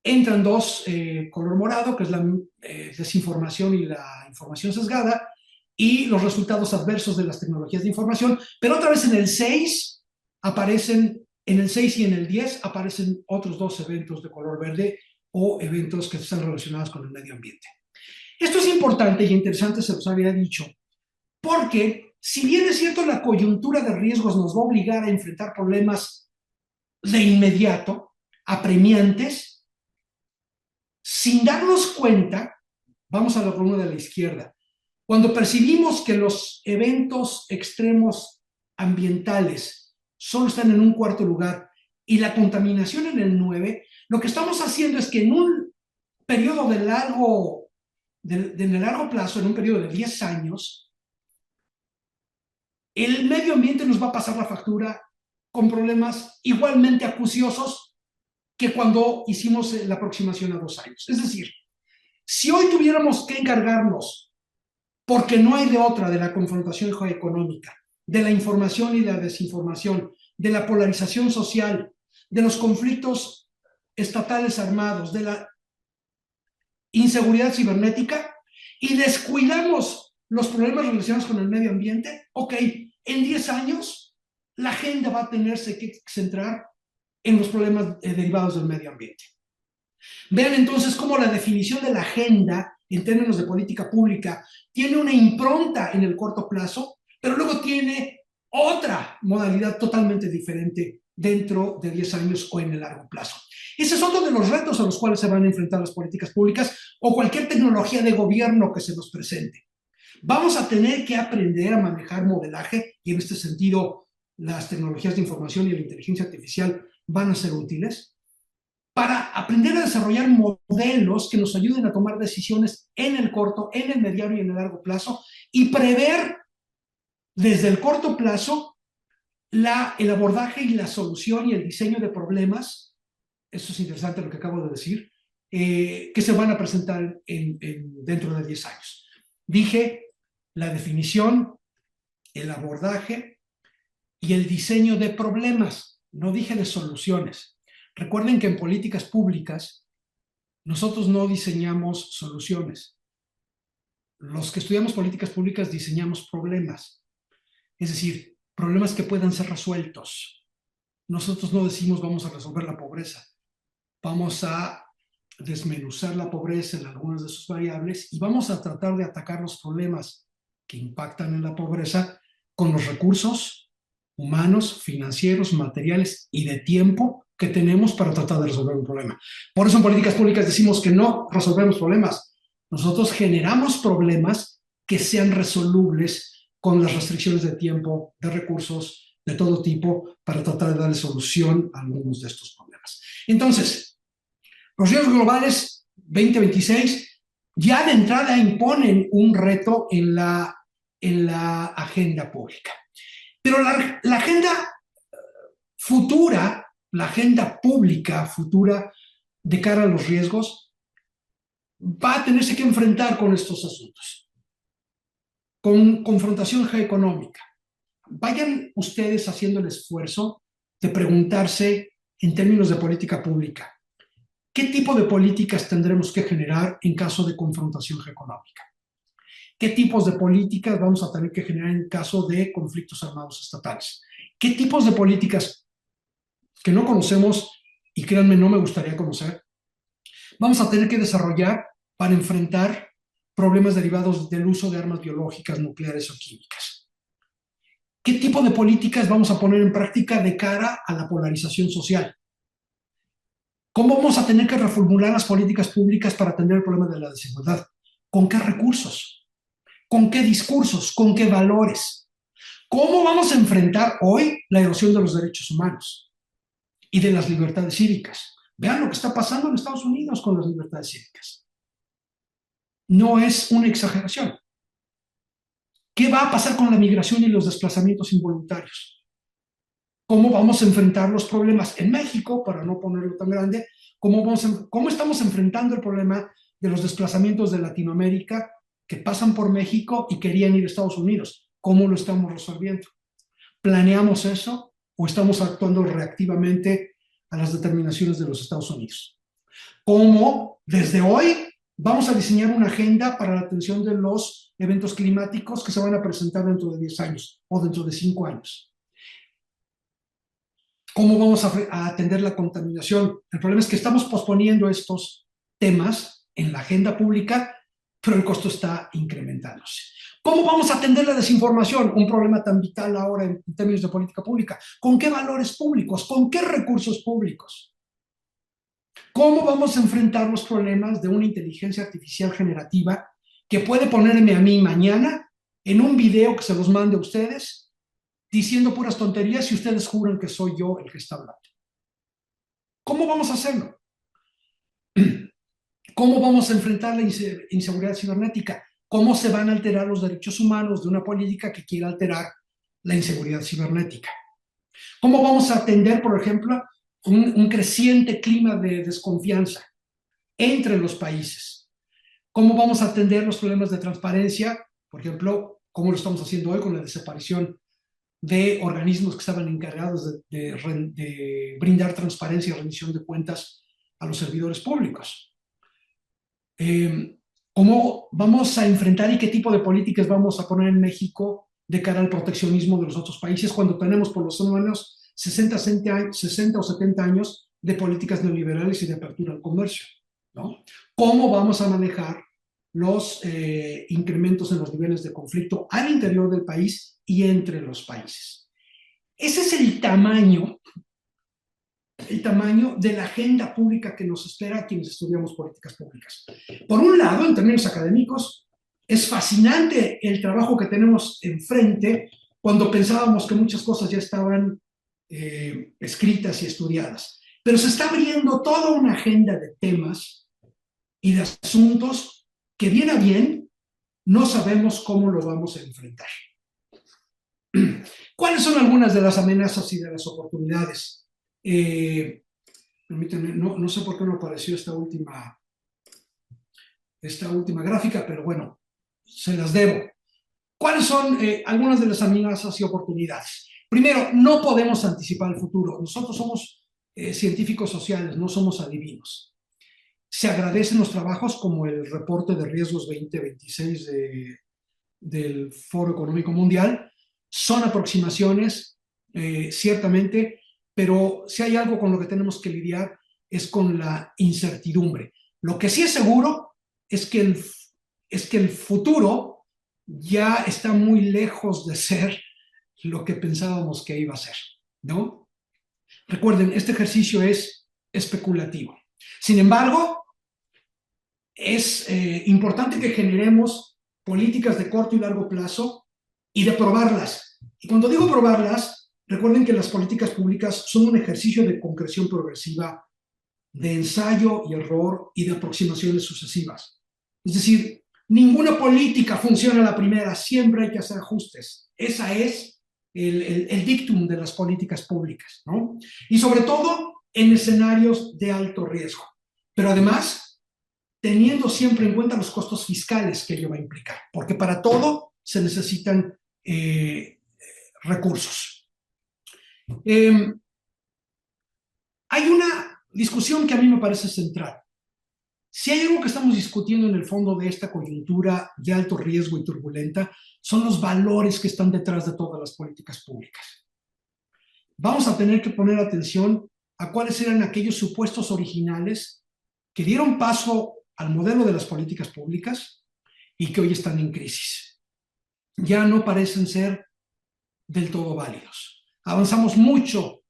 Entran 2, color morado, que es la desinformación y la información sesgada, y los resultados adversos de las tecnologías de información, pero otra vez en el 6 aparecen, en el 6 y en el 10 aparecen otros 2 eventos de color verde o eventos que están relacionados con el medio ambiente. Esto es importante y interesante, se los había dicho, porque si bien es cierto la coyuntura de riesgos nos va a obligar a enfrentar problemas de inmediato, apremiantes, sin darnos cuenta, vamos a la columna de la izquierda, cuando percibimos que los eventos extremos ambientales solo están en un cuarto lugar y la contaminación en el 9, lo que estamos haciendo es que en un periodo de largo plazo, en un periodo de 10 años, el medio ambiente nos va a pasar la factura con problemas igualmente acuciosos que cuando hicimos la aproximación a 2 años. Es decir, si hoy tuviéramos que encargarnos, porque no hay de otra, de la confrontación geoeconómica, de la información y la desinformación, de la polarización social, de los conflictos estatales armados, de la inseguridad cibernética, y descuidamos los problemas relacionados con el medio ambiente, ok, en 10 años la agenda va a tenerse que centrar en los problemas derivados del medio ambiente. Vean entonces cómo la definición de la agenda en términos de política pública tiene una impronta en el corto plazo, pero luego tiene otra modalidad totalmente diferente dentro de 10 años o en el largo plazo. Ese es otro de los retos a los cuales se van a enfrentar las políticas públicas o cualquier tecnología de gobierno que se nos presente. Vamos a tener que aprender a manejar modelaje, y en este sentido las tecnologías de información y la inteligencia artificial van a ser útiles, para aprender a desarrollar modelos que nos ayuden a tomar decisiones en el corto, en el mediano y en el largo plazo, y prever Desde el corto plazo, el abordaje y la solución y el diseño de problemas, eso es interesante lo que acabo de decir, que se van a presentar dentro de 10 años. Dije la definición, el abordaje y el diseño de problemas, no dije de soluciones. Recuerden que en políticas públicas nosotros no diseñamos soluciones. Los que estudiamos políticas públicas diseñamos problemas, es decir, problemas que puedan ser resueltos. Nosotros no decimos vamos a resolver la pobreza, vamos a desmenuzar la pobreza en algunas de sus variables y vamos a tratar de atacar los problemas que impactan en la pobreza con los recursos humanos, financieros, materiales y de tiempo que tenemos para tratar de resolver un problema. Por eso en políticas públicas decimos que no resolvemos problemas. Nosotros generamos problemas que sean resolubles con las restricciones de tiempo, de recursos, de todo tipo, para tratar de darle solución a algunos de estos problemas. Entonces, los riesgos globales 2026 ya de entrada imponen un reto en la agenda pública. Pero la agenda futura, la agenda pública futura de cara a los riesgos, va a tenerse que enfrentar con estos asuntos, con confrontación geoeconómica. Vayan ustedes haciendo el esfuerzo de preguntarse en términos de política pública, ¿qué tipo de políticas tendremos que generar en caso de confrontación geoeconómica? ¿Qué tipos de políticas vamos a tener que generar en caso de conflictos armados estatales? ¿Qué tipos de políticas que no conocemos, y créanme, no me gustaría conocer, vamos a tener que desarrollar para enfrentar problemas derivados del uso de armas biológicas, nucleares o químicas? ¿Qué tipo de políticas vamos a poner en práctica de cara a la polarización social? ¿Cómo vamos a tener que reformular las políticas públicas para atender el problema de la desigualdad? ¿Con qué recursos? ¿Con qué discursos? ¿Con qué valores? ¿Cómo vamos a enfrentar hoy la erosión de los derechos humanos y de las libertades cívicas? Vean lo que está pasando en Estados Unidos con las libertades cívicas. No es una exageración. ¿Qué va a pasar con la migración y los desplazamientos involuntarios? ¿Cómo vamos a enfrentar los problemas en México, para no ponerlo tan grande? ¿Cómo estamos enfrentando el problema de los desplazamientos de Latinoamérica que pasan por México y querían ir a Estados Unidos? ¿Cómo lo estamos resolviendo? ¿Planeamos eso o estamos actuando reactivamente a las determinaciones de los Estados Unidos? ¿Cómo desde hoy vamos a diseñar una agenda para la atención de los eventos climáticos que se van a presentar dentro de 10 años o dentro de 5 años? ¿Cómo vamos a atender la contaminación? El problema es que estamos posponiendo estos temas en la agenda pública, pero el costo está incrementándose. ¿Cómo vamos a atender la desinformación? Un problema tan vital ahora en términos de política pública. ¿Con qué valores públicos? ¿Con qué recursos públicos? ¿Cómo vamos a enfrentar los problemas de una inteligencia artificial generativa que puede ponerme a mí mañana en un video que se los mande a ustedes diciendo puras tonterías y ustedes juran que soy yo el que está hablando? ¿Cómo vamos a hacerlo? ¿Cómo vamos a enfrentar la inseguridad cibernética? ¿Cómo se van a alterar los derechos humanos de una política que quiera alterar la inseguridad cibernética? ¿Cómo vamos a atender, por ejemplo, un creciente clima de desconfianza entre los países? ¿Cómo vamos a atender los problemas de transparencia? Por ejemplo, ¿cómo lo estamos haciendo hoy con la desaparición de organismos que estaban encargados de brindar transparencia y rendición de cuentas a los servidores públicos? ¿Cómo vamos a enfrentar y qué tipo de políticas vamos a poner en México de cara al proteccionismo de los otros países cuando tenemos por lo menos 60 o 70 años de políticas neoliberales y de apertura al comercio, ¿no? ¿Cómo vamos a manejar los incrementos en los niveles de conflicto al interior del país y entre los países? Ese es el tamaño de la agenda pública que nos espera a quienes estudiamos políticas públicas. Por un lado, en términos académicos, es fascinante el trabajo que tenemos enfrente cuando pensábamos que muchas cosas ya estaban escritas y estudiadas. Pero se está abriendo toda una agenda de temas y de asuntos que bien a bien no sabemos cómo lo vamos a enfrentar. ¿Cuáles son algunas de las amenazas y de las oportunidades? Permítanme, no sé por qué no apareció esta última gráfica, pero bueno, se las debo. ¿Cuáles son algunas de las amenazas y oportunidades? Primero, no podemos anticipar el futuro. Nosotros somos científicos sociales, no somos adivinos. Se agradecen los trabajos como el reporte de riesgos 2026 del Foro Económico Mundial. Son aproximaciones, ciertamente, pero si hay algo con lo que tenemos que lidiar es con la incertidumbre. Lo que sí es seguro es que el futuro ya está muy lejos de ser lo que pensábamos que iba a ser, ¿no? Recuerden, este ejercicio es especulativo. Sin embargo, es importante que generemos políticas de corto y largo plazo y de probarlas. Y cuando digo probarlas, recuerden que las políticas públicas son un ejercicio de concreción progresiva, de ensayo y error y de aproximaciones sucesivas. Es decir, ninguna política funciona a la primera, siempre hay que hacer ajustes. Esa es el dictum de las políticas públicas, ¿no? Y sobre todo en escenarios de alto riesgo. Pero además, teniendo siempre en cuenta los costos fiscales que ello va a implicar, porque para todo se necesitan recursos. Hay una discusión que a mí me parece central. Si hay algo que estamos discutiendo en el fondo de esta coyuntura de alto riesgo y turbulenta, son los valores que están detrás de todas las políticas públicas. Vamos a tener que poner atención a cuáles eran aquellos supuestos originales que dieron paso al modelo de las políticas públicas y que hoy están en crisis. Ya no parecen ser del todo válidos. Avanzamos mucho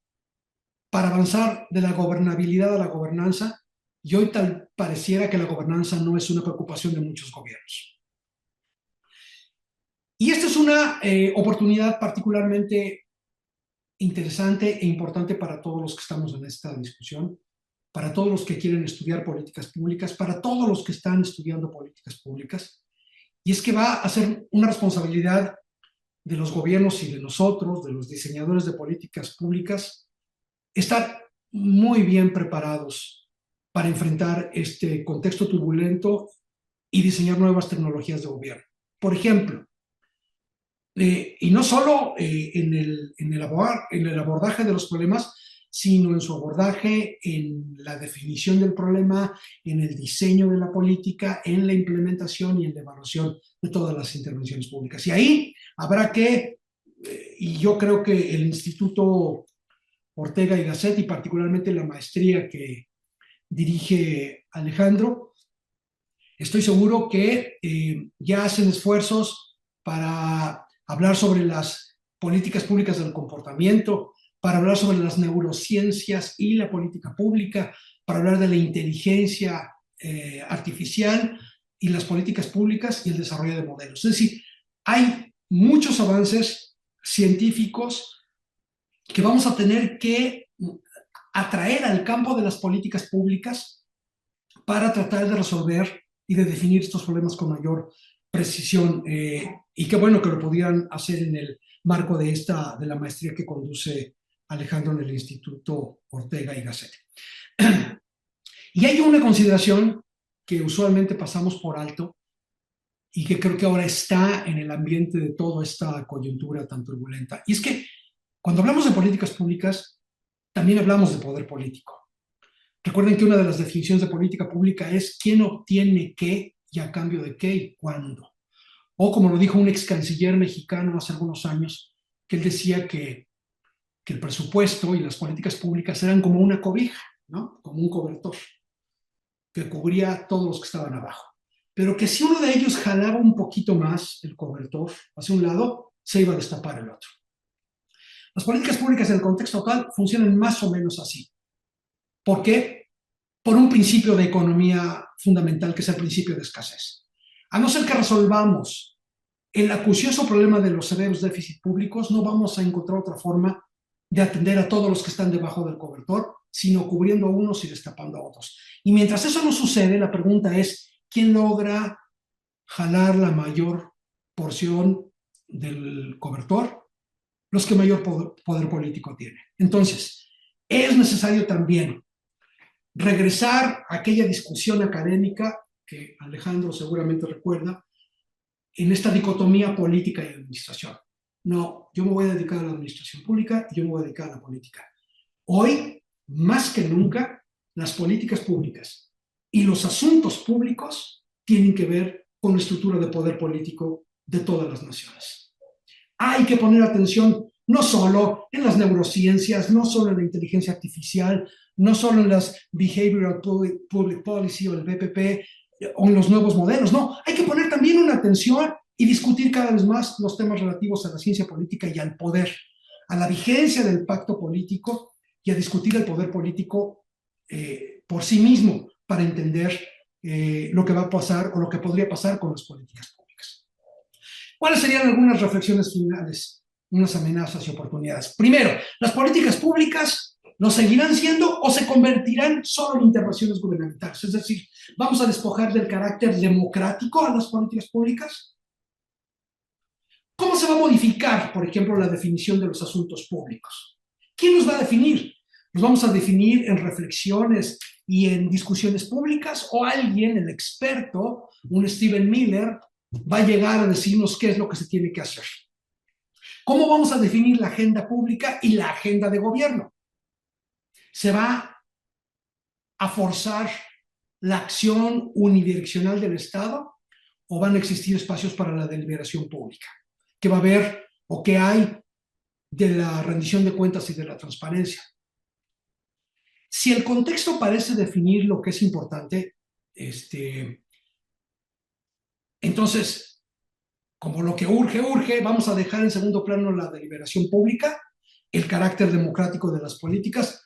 para avanzar de la gobernabilidad a la gobernanza y hoy tal pareciera que la gobernanza no es una preocupación de muchos gobiernos. Y esta es una oportunidad particularmente interesante e importante para todos los que estamos en esta discusión, para todos los que quieren estudiar políticas públicas, para todos los que están estudiando políticas públicas. Y es que va a ser una responsabilidad de los gobiernos y de nosotros, de los diseñadores de políticas públicas, estar muy bien preparados para enfrentar este contexto turbulento y diseñar nuevas tecnologías de gobierno. Por ejemplo, y no solo en el abordaje de los problemas, sino en su abordaje, en la definición del problema, en el diseño de la política, en la implementación y en la evaluación de todas las intervenciones públicas. Y ahí habrá que, y yo creo que el Instituto Ortega y Gasset, y particularmente la maestría que dirige Alejandro, estoy seguro que ya hacen esfuerzos para hablar sobre las políticas públicas del comportamiento, para hablar sobre las neurociencias y la política pública, para hablar de la inteligencia artificial y las políticas públicas y el desarrollo de modelos. Es decir, hay muchos avances científicos que vamos a tener que atraer al campo de las políticas públicas para tratar de resolver y de definir estos problemas con mayor precisión. Y qué bueno que lo pudieran hacer en el marco de la maestría que conduce Alejandro en el Instituto Ortega y Gasset. Y hay una consideración que usualmente pasamos por alto y que creo que ahora está en el ambiente de toda esta coyuntura tan turbulenta. Y es que cuando hablamos de políticas públicas, también hablamos de poder político. Recuerden que una de las definiciones de política pública es quién obtiene qué y a cambio de qué y cuándo. O como lo dijo un ex canciller mexicano hace algunos años, que él decía que el presupuesto y las políticas públicas eran como una cobija, ¿no? Como un cobertor que cubría a todos los que estaban abajo. Pero que si uno de ellos jalaba un poquito más el cobertor hacia un lado, se iba a destapar el otro. Las políticas públicas en el contexto actual funcionan más o menos así. ¿Por qué? Por un principio de economía fundamental, que es el principio de escasez. A no ser que resolvamos el acucioso problema de los severos déficits públicos, no vamos a encontrar otra forma de atender a todos los que están debajo del cobertor, sino cubriendo a unos y destapando a otros. Y mientras eso no sucede, la pregunta es, ¿quién logra jalar la mayor porción del cobertor los que mayor poder político tienen. Entonces, es necesario también regresar a aquella discusión académica que Alejandro seguramente recuerda, en esta dicotomía política y administración. No, yo me voy a dedicar a la administración pública y yo me voy a dedicar a la política. Hoy, más que nunca, las políticas públicas y los asuntos públicos tienen que ver con la estructura de poder político de todas las naciones. Hay que poner atención no solo en las neurociencias, no solo en la inteligencia artificial, no solo en las Behavioral Public Policy o el BPP o en los nuevos modelos, no, hay que poner también una atención y discutir cada vez más los temas relativos a la ciencia política y al poder, a la vigencia del pacto político y a discutir el poder político por sí mismo para entender lo que va a pasar o lo que podría pasar con las políticas públicas. ¿Cuáles serían algunas reflexiones finales, unas amenazas y oportunidades? Primero, las políticas públicas lo seguirán siendo o se convertirán solo en intervenciones gubernamentales. Es decir, vamos a despojar del carácter democrático a las políticas públicas. ¿Cómo se va a modificar, por ejemplo, la definición de los asuntos públicos? ¿Quién los va a definir? ¿Los vamos a definir en reflexiones y en discusiones públicas? ¿O alguien, el experto, un Stephen Miller, va a llegar a decirnos qué es lo que se tiene que hacer? ¿Cómo vamos a definir la agenda pública y la agenda de gobierno? ¿Se va a forzar la acción unidireccional del Estado o van a existir espacios para la deliberación pública? ¿Qué va a haber o qué hay de la rendición de cuentas y de la transparencia? Si el contexto parece definir lo que es importante, entonces, como lo que urge, vamos a dejar en segundo plano la deliberación pública, el carácter democrático de las políticas,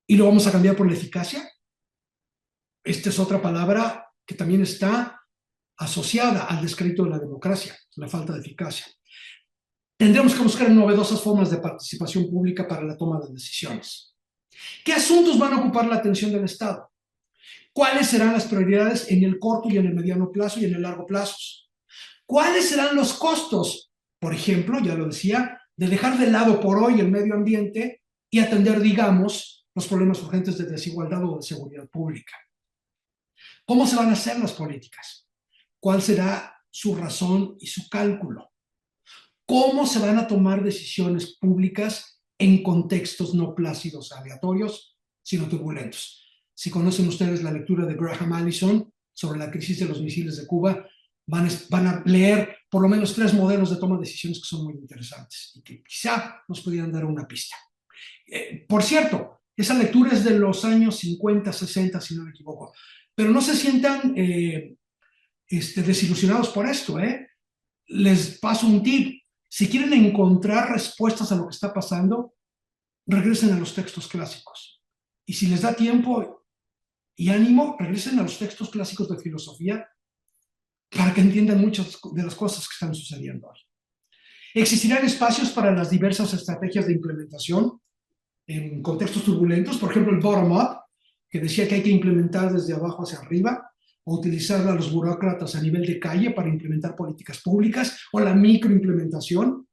y lo vamos a cambiar por la eficacia. Esta es otra palabra que también está asociada al descrédito de la democracia, la falta de eficacia. Tendremos que buscar novedosas formas de participación pública para la toma de decisiones. ¿Qué asuntos van a ocupar la atención del Estado? ¿Cuáles serán las prioridades en el corto y en el mediano plazo y en el largo plazo? ¿Cuáles serán los costos, por ejemplo, ya lo decía, de dejar de lado por hoy el medio ambiente y atender, digamos, los problemas urgentes de desigualdad o de seguridad pública? ¿Cómo se van a hacer las políticas? ¿Cuál será su razón y su cálculo? ¿Cómo se van a tomar decisiones públicas en contextos no plácidos, aleatorios, sino turbulentos? Si conocen ustedes la lectura de Graham Allison sobre la crisis de los misiles de Cuba, van a leer por lo menos 3 modelos de toma de decisiones que son muy interesantes y que quizá nos pudieran dar una pista. Por cierto, esa lectura es de los años 50, 60, si no me equivoco, pero no se sientan desilusionados por esto. Les paso un tip. Si quieren encontrar respuestas a lo que está pasando, regresen a los textos clásicos. Y si les da tiempo y ánimo, regresen a los textos clásicos de filosofía para que entiendan muchas de las cosas que están sucediendo hoy. Existirán espacios para las diversas estrategias de implementación en contextos turbulentos, por ejemplo el bottom-up, que decía que hay que implementar desde abajo hacia arriba, o utilizar a los burócratas a nivel de calle para implementar políticas públicas, o la microimplementación.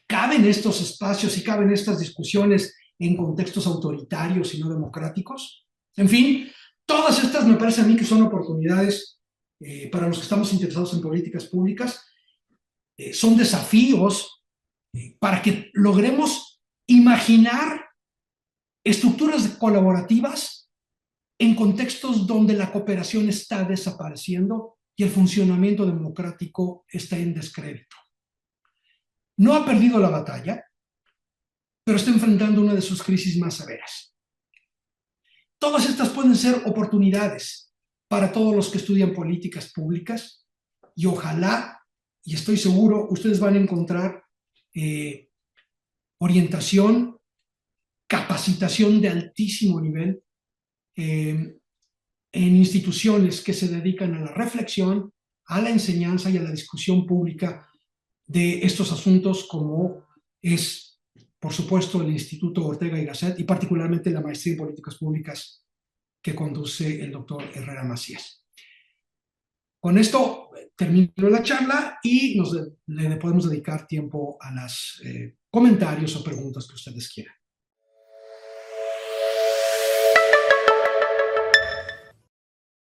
¿Caben estos espacios y caben estas discusiones en contextos autoritarios y no democráticos? En fin, todas estas me parece a mí que son oportunidades para los que estamos interesados en políticas públicas, son desafíos para que logremos imaginar estructuras colaborativas en contextos donde la cooperación está desapareciendo y el funcionamiento democrático está en descrédito. No ha perdido la batalla, pero está enfrentando una de sus crisis más severas. Todas estas pueden ser oportunidades para todos los que estudian políticas públicas y ojalá, y estoy seguro, ustedes van a encontrar orientación, capacitación de altísimo nivel en instituciones que se dedican a la reflexión, a la enseñanza y a la discusión pública de estos asuntos, como es, por supuesto, el Instituto Ortega y Gasset y particularmente la maestría en políticas públicas que conduce el doctor Herrera Macías. Con esto termino la charla y le podemos dedicar tiempo a los comentarios o preguntas que ustedes quieran.